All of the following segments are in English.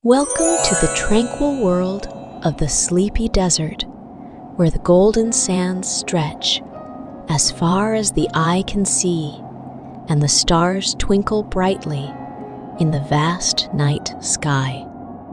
Welcome to the tranquil world of the sleepy desert, where the golden sands stretch as far as the eye can see, and the stars twinkle brightly in the vast night sky.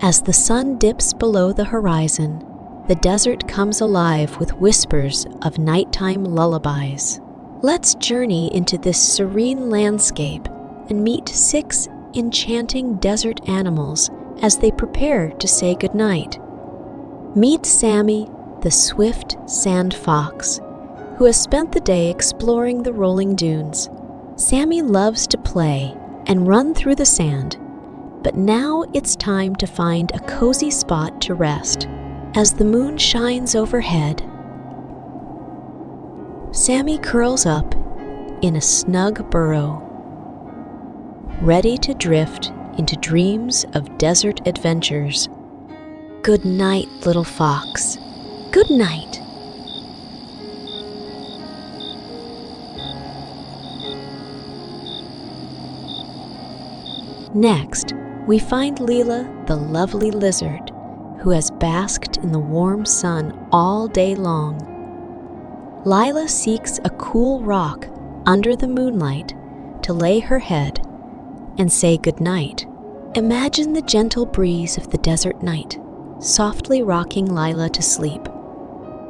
As the sun dips below the horizon, the desert comes alive with whispers of nighttime lullabies. Let's journey into this serene landscape and meet 6 enchanting desert animals as they prepare to say goodnight. Meet Sammy the swift sand fox, who has spent the day exploring the rolling dunes. Sammy loves to play and run through the sand, but now it's time to find a cozy spot to rest. As the moon shines overhead, Sammy curls up in a snug burrow, ready to drift into dreams of desert adventures. Good night, little fox. Good night. Next, we find Lila the lovely lizard, who has basked in the warm sun all day long. Lila seeks a cool rock under the moonlight to lay her head and say goodnight. Imagine the gentle breeze of the desert night, softly rocking Lila to sleep.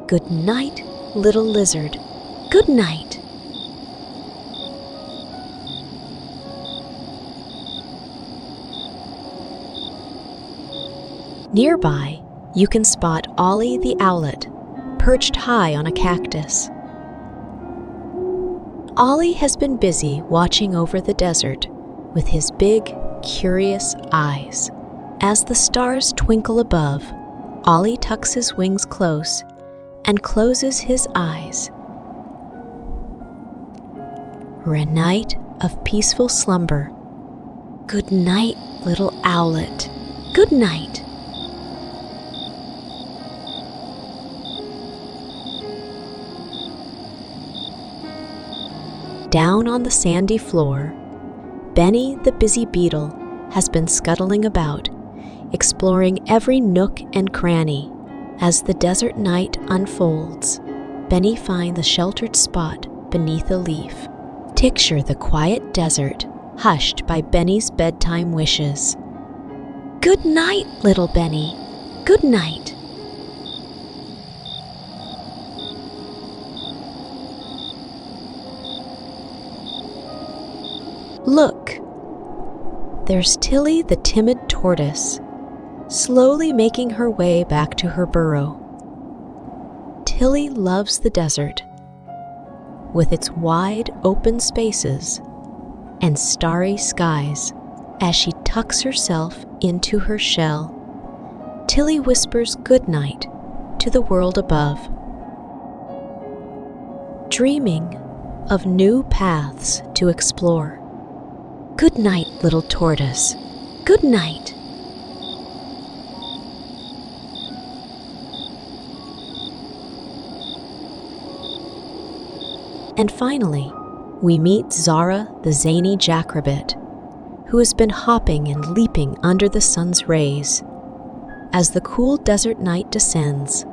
Good night, little lizard. Good night. Nearby, you can spot Ollie the Owlet, perched high on a cactus. Ollie has been busy watching over the desert with his big, curious eyes. As the stars twinkle above, Ollie tucks his wings close and closes his eyes. For a night of peaceful slumber. Good night, little owlet. Good night. Down on the sandy floor, Benny the busy beetle has been scuttling about, exploring every nook and cranny. As the desert night unfolds, Benny finds a sheltered spot beneath a leaf. Picture the quiet desert, hushed by Benny's bedtime wishes. Good night, little Benny. Good night. Look, there's Tilly the timid tortoise, slowly making her way back to her burrow. Tilly loves the desert, with its wide open spaces and starry skies. As she tucks herself into her shell, Tilly whispers goodnight to the world above, dreaming of new paths to explore. Good night, little tortoise. Good night. And finally, we meet Zara the zany Jackrabbit, who has been hopping and leaping under the sun's rays. As the cool desert night descends,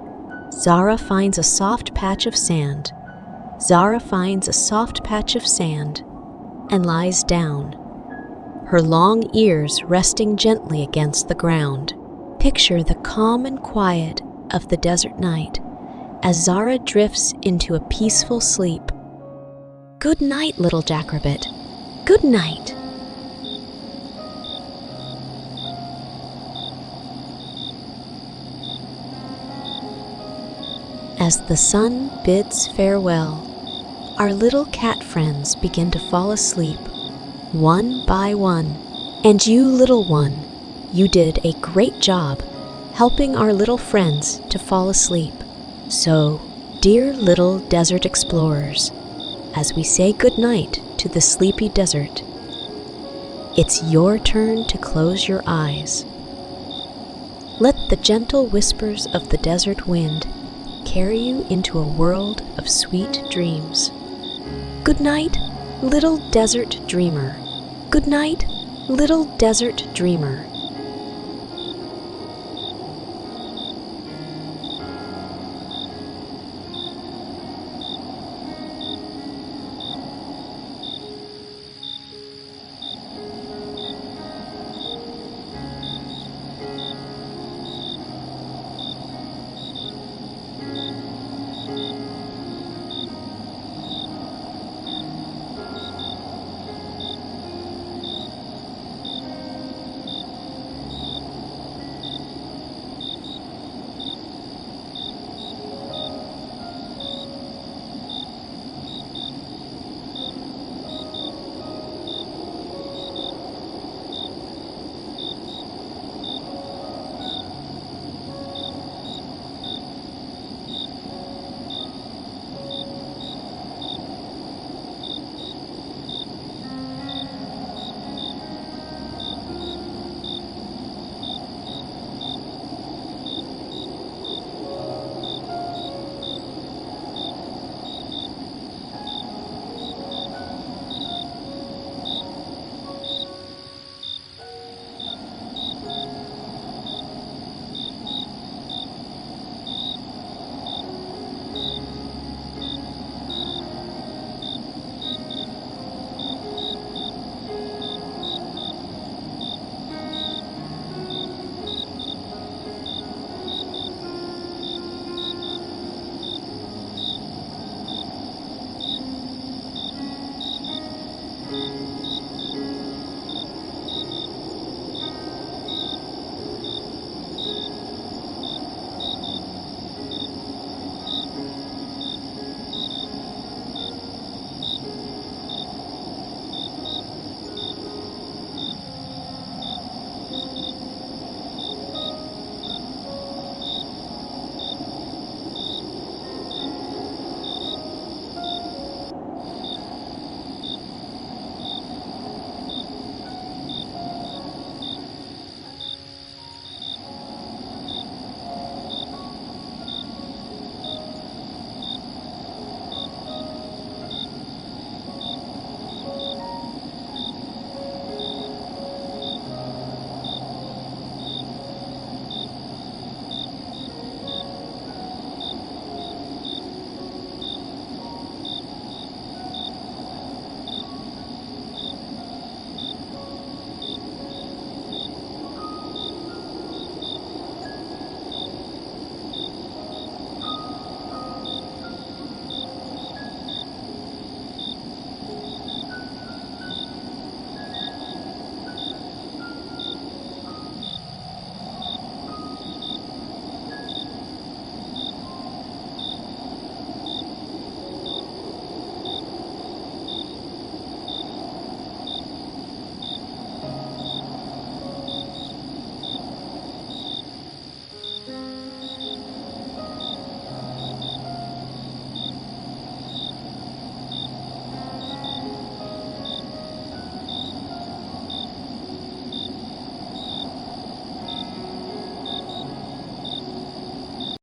Zara finds a soft patch of sand. Zara finds a soft patch of sand and lies down, her long ears resting gently against the ground. Picture the calm and quiet of the desert night as Zara drifts into a peaceful sleep. Good night, little Jackrabbit. Good night. As the sun bids farewell, our little cat friends begin to fall asleep, one by one. And you, little one, you did a great job helping our little friends to fall asleep. So, dear little desert explorers, as we say goodnight to the sleepy desert, it's your turn to close your eyes. Let the gentle whispers of the desert wind carry you into a world of sweet dreams. Good night, little desert dreamer. Good night, little desert dreamer.